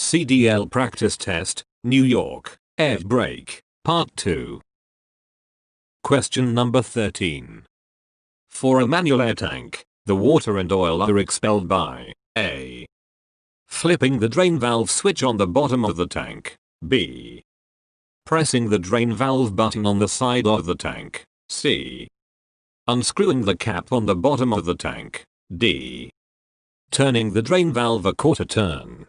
CDL Practice Test, New York, Air Brake, Part 2. Question number 13. For a manual air tank, the water and oil are expelled by A. Flipping the drain valve switch on the bottom of the tank. B. Pressing the drain valve button on the side of the tank. C. Unscrewing the cap on the bottom of the tank. D. Turning the drain valve a quarter turn.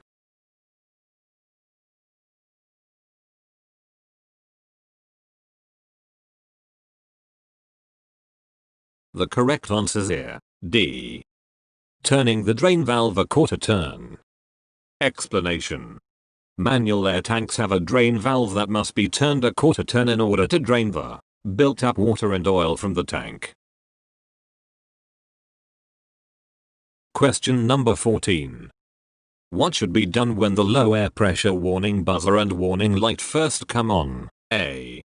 The correct answer is D. Turning the drain valve a quarter turn. Explanation. Manual air tanks have a drain valve that must be turned a quarter turn in order to drain the built-up water and oil from the tank. Question number 14. What should be done when the low air pressure warning buzzer and warning light first come on? A.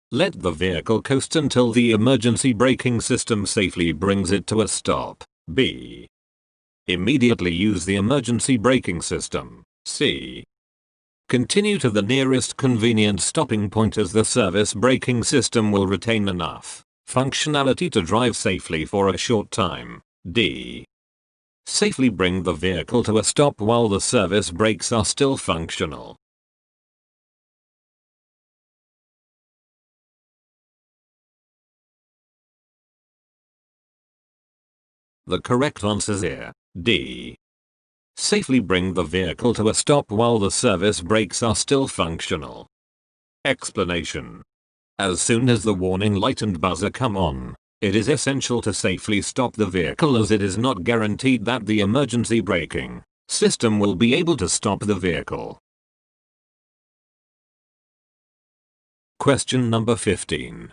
Let the vehicle coast until the emergency braking system safely brings it to a stop. B. Immediately use the emergency braking system. C. Continue to the nearest convenient stopping point as the service braking system will retain enough functionality to drive safely for a short time. D. Safely bring the vehicle to a stop while the service brakes are still functional. The correct answer is D. Safely bring the vehicle to a stop while the service brakes are still functional. Explanation. As soon as the warning light and buzzer come on, it is essential to safely stop the vehicle as it is not guaranteed that the emergency braking system will be able to stop the vehicle. Question number 15.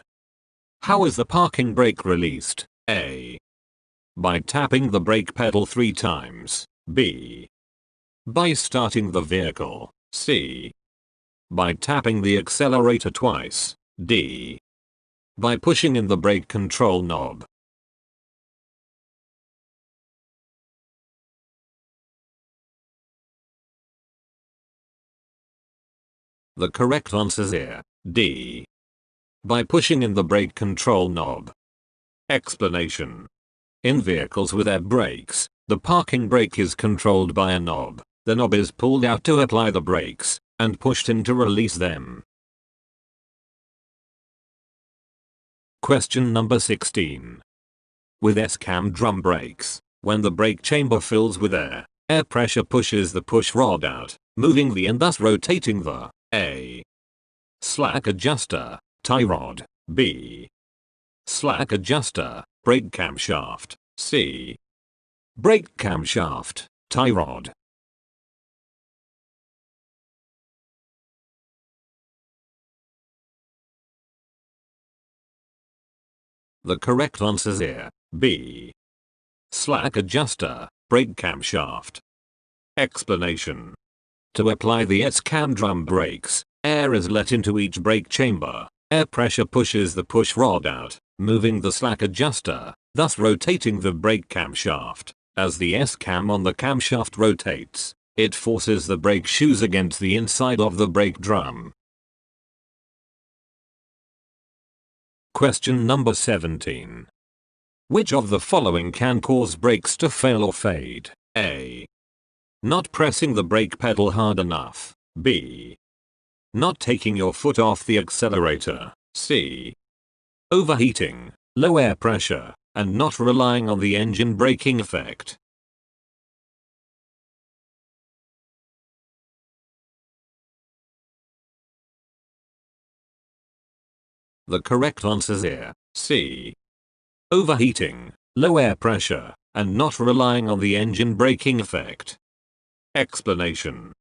How is the parking brake released? A. By tapping the brake pedal 3 times. B. By starting the vehicle. C. By tapping the accelerator twice. D. By pushing in the brake control knob. The correct answer is D. By pushing in the brake control knob. Explanation. In vehicles with air brakes, the parking brake is controlled by a knob. The knob is pulled out to apply the brakes, and pushed in to release them. Question number 16. With S-cam drum brakes, when the brake chamber fills with air, air pressure pushes the push rod out, moving the and thus rotating the A. Slack adjuster, tie rod. B. Slack adjuster, brake camshaft. C. Brake camshaft, tie rod. The correct answer is B. Slack adjuster, brake camshaft. Explanation. To apply the S-cam drum brakes, air is let into each brake chamber. Air pressure pushes the push rod out, moving the slack adjuster, thus rotating the brake camshaft. As the S-cam on the camshaft rotates, it forces the brake shoes against the inside of the brake drum. Question number 17. Which of the following can cause brakes to fail or fade? A. Not pressing the brake pedal hard enough. B. Not taking your foot off the accelerator. C. Overheating, low air pressure, and not relying on the engine braking effect. The correct answer is C. Overheating, low air pressure, and not relying on the engine braking effect. Explanation.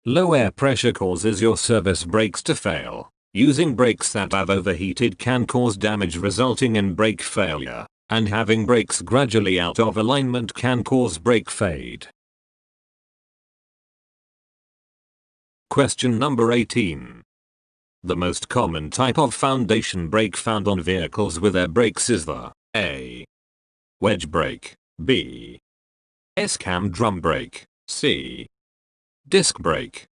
Low air pressure causes your service brakes to fail. Using brakes that have overheated can cause damage resulting in brake failure, and having brakes gradually out of alignment can cause brake fade. Question number 18. The most common type of foundation brake found on vehicles with air brakes is the A. Wedge brake. B. S-cam drum brake. C. Disc brake.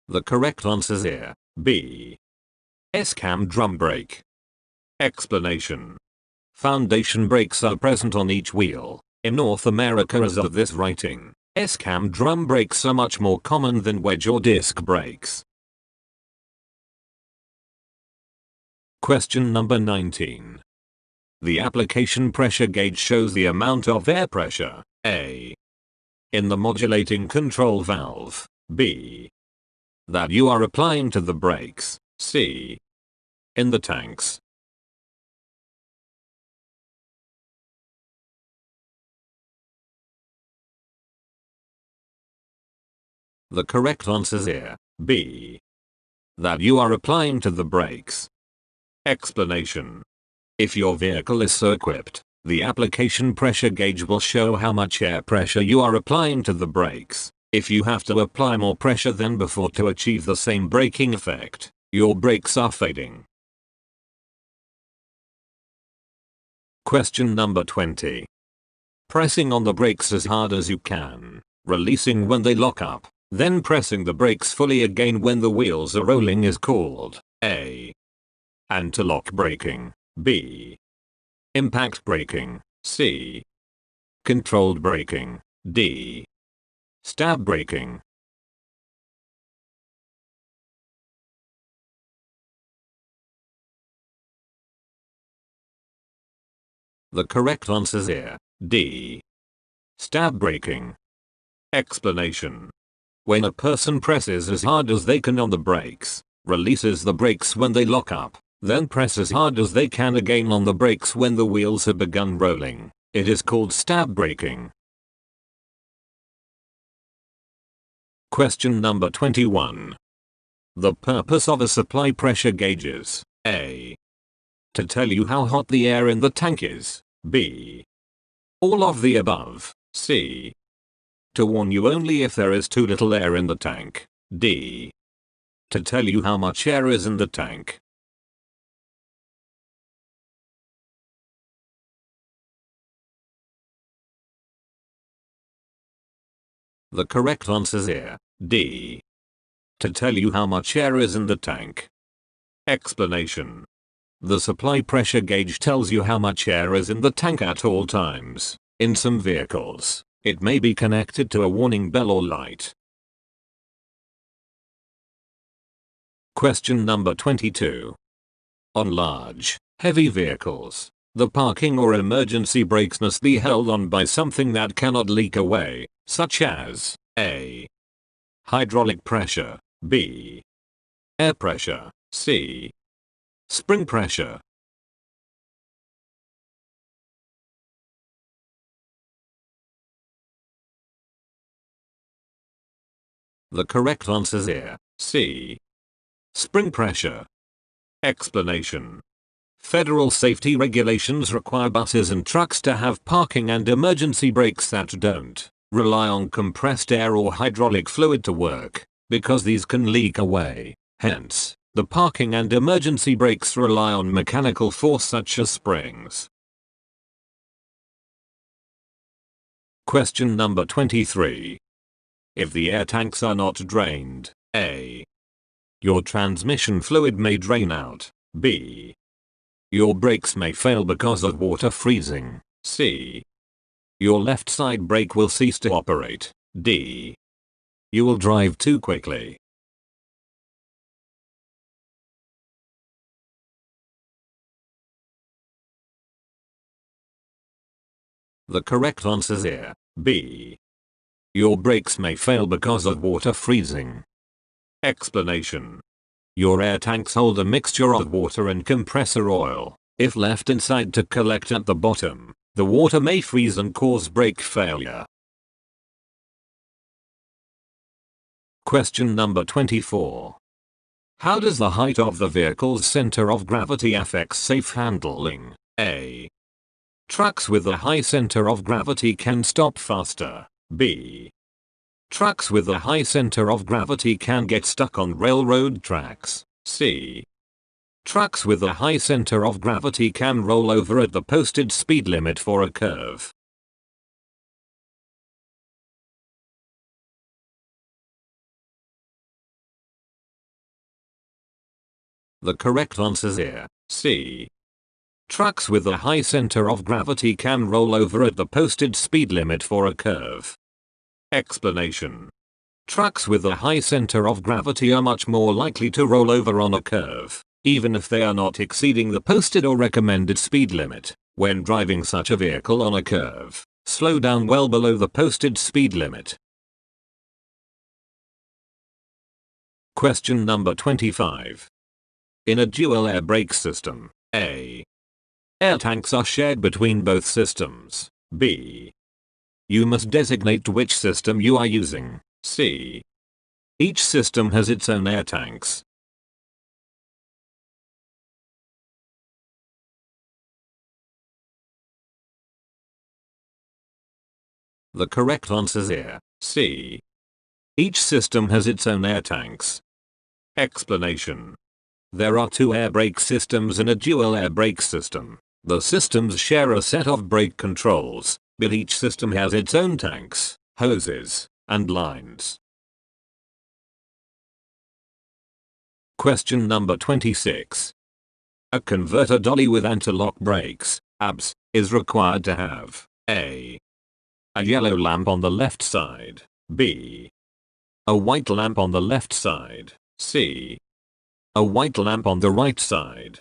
The correct answer is B. S-cam drum brake. Explanation. Foundation brakes are present on each wheel. In North America as of this writing, S-cam drum brakes are much more common than wedge or disc brakes. Question number 19. The application pressure gauge shows the amount of air pressure, A. in the modulating control valve, B. that you are applying to the brakes, C. in the tanks. The correct answer is B. that you are applying to the brakes. Explanation. If your vehicle is so equipped, the application pressure gauge will show how much air pressure you are applying to the brakes. If you have to apply more pressure than before to achieve the same braking effect, your brakes are fading. Question number 20. Pressing on the brakes as hard as you can, releasing when they lock up, then pressing the brakes fully again when the wheels are rolling is called A. anti-lock braking, B. impact braking, C. controlled braking, D. stab braking. The correct answer is D. stab braking. Explanation. When a person presses as hard as they can on the brakes, releases the brakes when they lock up, then press as hard as they can again on the brakes when the wheels have begun rolling, it is called stab braking. Question number 21. The purpose of a supply pressure gauge is A. to tell you how hot the air in the tank is, B. all of the above, C. to warn you only if there is too little air in the tank, D. to tell you how much air is in the tank. The correct answer is D. to tell you how much air is in the tank. Explanation. The supply pressure gauge tells you how much air is in the tank at all times. In some vehicles, it may be connected to a warning bell or light. Question number 22. On large, heavy vehicles, the parking or emergency brakes must be held on by something that cannot leak away, such as A. hydraulic pressure, B. air pressure, C. spring pressure. The correct answer is C. spring pressure. Explanation. Federal safety regulations require buses and trucks to have parking and emergency brakes that don't rely on compressed air or hydraulic fluid to work, because these can leak away. Hence, the parking and emergency brakes rely on mechanical force such as springs. Question number 23. If the air tanks are not drained, A. your transmission fluid may drain out, B. your brakes may fail because of water freezing, C. your left side brake will cease to operate, D. you will drive too quickly. The correct answer is B. your brakes may fail because of water freezing. Explanation. Your air tanks hold a mixture of water and compressor oil. If left inside to collect at the bottom, the water may freeze and cause brake failure. Question number 24. How does the height of the vehicle's center of gravity affect safe handling? A. trucks with a high center of gravity can stop faster. B. trucks with a high center of gravity can get stuck on railroad tracks. C. Trucks with a high center of gravity can roll over at the posted speed limit for a curve. The correct answer here, C. Trucks with a high center of gravity can roll over at the posted speed limit for a curve. Explanation. Trucks with a high center of gravity are much more likely to roll over on a curve, even if they are not exceeding the posted or recommended speed limit. When driving such a vehicle on a curve, slow down well below the posted speed limit. Question number 25. In a dual air brake system, A. Air tanks are shared between both systems. B. You must designate which system you are using. C. Each system has its own air tanks. The correct answer here, C. Each system has its own air tanks. Explanation. There are two air brake systems in a dual air brake system. The systems share a set of brake controls, but each system has its own tanks, hoses, and lines. Question number 26. A converter dolly with anti-lock brakes, ABS, is required to have A. A yellow lamp on the left side. B. A white lamp on the left side. C. A white lamp on the right side.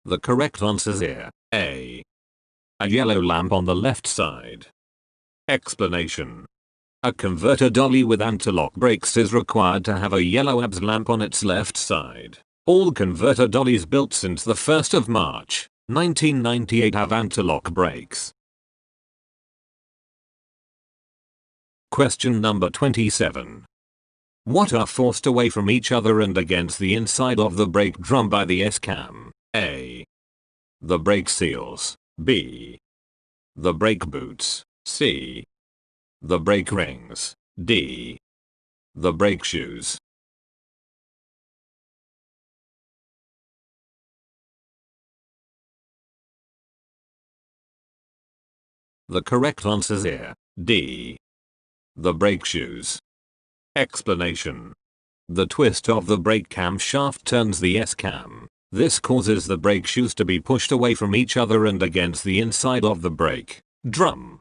The correct answer here, A. A yellow lamp on the left side. Explanation. A converter dolly with anti-lock brakes is required to have a yellow ABS lamp on its left side. All converter dollies built since the 1st of March, 1998 have anti-lock brakes. Question number 27. What are forced away from each other and against the inside of the brake drum by the S-cam? A. The brake seals. B. The brake boots. C. The brake rings. D. The brake shoes. The correct answer here, D. The brake shoes. Explanation. The twist of the brake camshaft turns the S-cam. This causes the brake shoes to be pushed away from each other and against the inside of the brake drum.